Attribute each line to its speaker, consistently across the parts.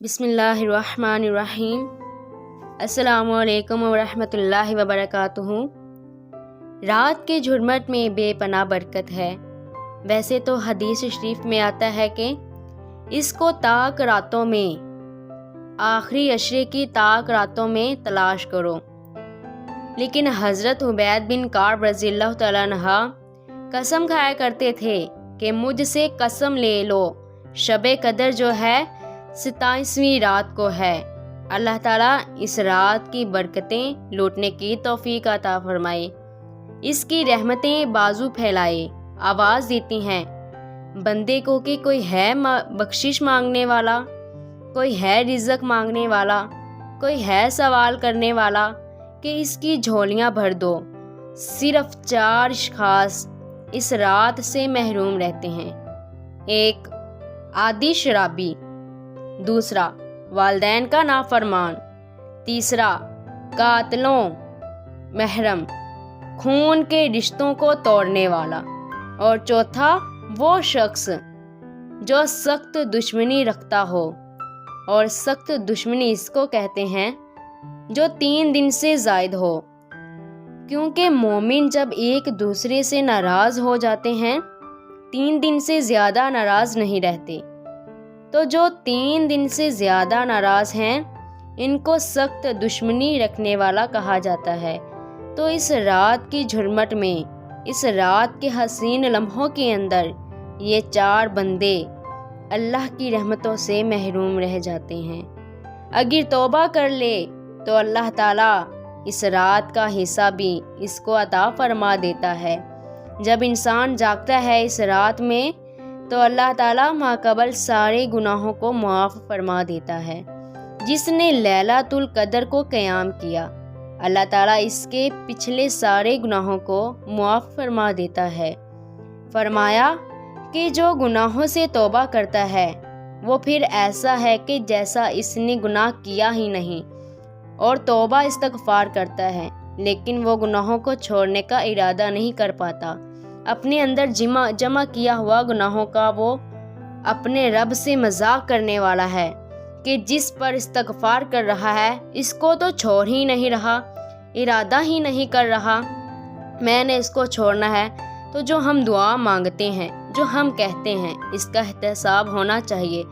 Speaker 1: بسم اللہ الرحمن الرحیم۔ السلام علیکم ورحمۃ اللہ وبرکاتہ۔ رات کے جھرمٹ میں بے پناہ برکت ہے۔ ویسے تو حدیث شریف میں آتا ہے کہ اس کو تاک راتوں میں، آخری عشرے کی تاک راتوں میں تلاش کرو، لیکن حضرت عبید بن کعب رضی اللہ تعالیٰ عنہ قسم کھایا کرتے تھے کہ مجھ سے قسم لے لو، شب قدر جو ہے 27ویں رات کو ہے۔ اللہ تعالیٰ اس رات کی برکتیں لوٹنے کی توفیق عطا فرمائے، اس کی رحمتیں بازو پھیلائے، آواز دیتی ہیں بندے کو کہ کوئی ہے بخشش مانگنے والا، کوئی ہے رزق مانگنے والا، کوئی ہے سوال کرنے والا کہ اس کی جھولیاں بھر دو۔ صرف 4 اشخاص اس رات سے محروم رہتے ہیں: ایک عادی شرابی، دوسرا والدین کا نافرمان، تیسرا قاتلوں محرم، خون کے رشتوں کو توڑنے والا، اور چوتھا وہ شخص جو سخت دشمنی رکھتا ہو۔ اور سخت دشمنی اس کو کہتے ہیں جو 3 دن سے زائد ہو، کیونکہ مومن جب ایک دوسرے سے ناراض ہو جاتے ہیں 3 دن سے زیادہ ناراض نہیں رہتے، تو جو 3 دن سے زیادہ ناراض ہیں ان کو سخت دشمنی رکھنے والا کہا جاتا ہے۔ تو اس رات کی جھرمٹ میں، اس رات کے حسین لمحوں کے اندر یہ 4 بندے اللہ کی رحمتوں سے محروم رہ جاتے ہیں۔ اگر توبہ کر لے تو اللہ تعالیٰ اس رات کا حصہ بھی اس کو عطا فرما دیتا ہے۔ جب انسان جاگتا ہے اس رات میں تو اللہ تعالیٰ ماقبل سارے گناہوں کو معاف فرما دیتا ہے۔ جس نے لیلۃ القدر کو قیام کیا، اللہ تعالیٰ اس کے پچھلے سارے گناہوں کو معاف فرما دیتا ہے۔ فرمایا کہ جو گناہوں سے توبہ کرتا ہے وہ پھر ایسا ہے کہ جیسا اس نے گناہ کیا ہی نہیں، اور توبہ استغفار کرتا ہے لیکن وہ گناہوں کو چھوڑنے کا ارادہ نہیں کر پاتا۔ اپنے اندر جمع کیا ہوا گناہوں کا وہ اپنے رب سے مذاق کرنے والا ہے کہ جس پر استغفار کر رہا ہے اس کو تو چھوڑ ہی نہیں رہا، ارادہ ہی نہیں کر رہا میں نے اس کو چھوڑنا ہے۔ تو جو ہم دعا مانگتے ہیں، جو ہم کہتے ہیں، اس کا احتساب ہونا چاہیے،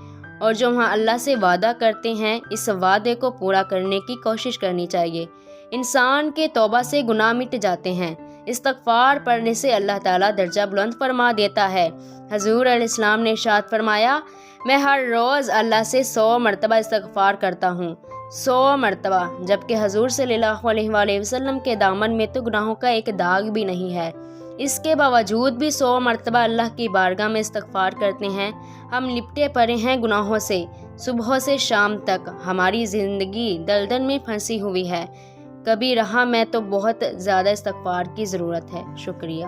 Speaker 1: اور جو ہم اللہ سے وعدہ کرتے ہیں اس وعدے کو پورا کرنے کی کوشش کرنی چاہیے۔ انسان کے توبہ سے گناہ مٹ جاتے ہیں، استغفار پڑھنے سے اللہ تعالیٰ درجہ بلند فرما دیتا ہے۔ حضور علیہ السلام نے ارشاد فرمایا، میں ہر روز اللہ سے 100 مرتبہ استغفار کرتا ہوں، 100 مرتبہ، جبکہ حضور صلی اللہ علیہ وآلہ وسلم کے دامن میں تو گناہوں کا ایک داغ بھی نہیں ہے، اس کے باوجود بھی 100 مرتبہ اللہ کی بارگاہ میں استغفار کرتے ہیں۔ ہم لپٹے پڑے ہیں گناہوں سے، صبح سے شام تک ہماری زندگی دلدل میں پھنسی ہوئی ہے۔ کبھی رہا میں تو بہت زیادہ استغفار کی ضرورت ہے۔ شکریہ۔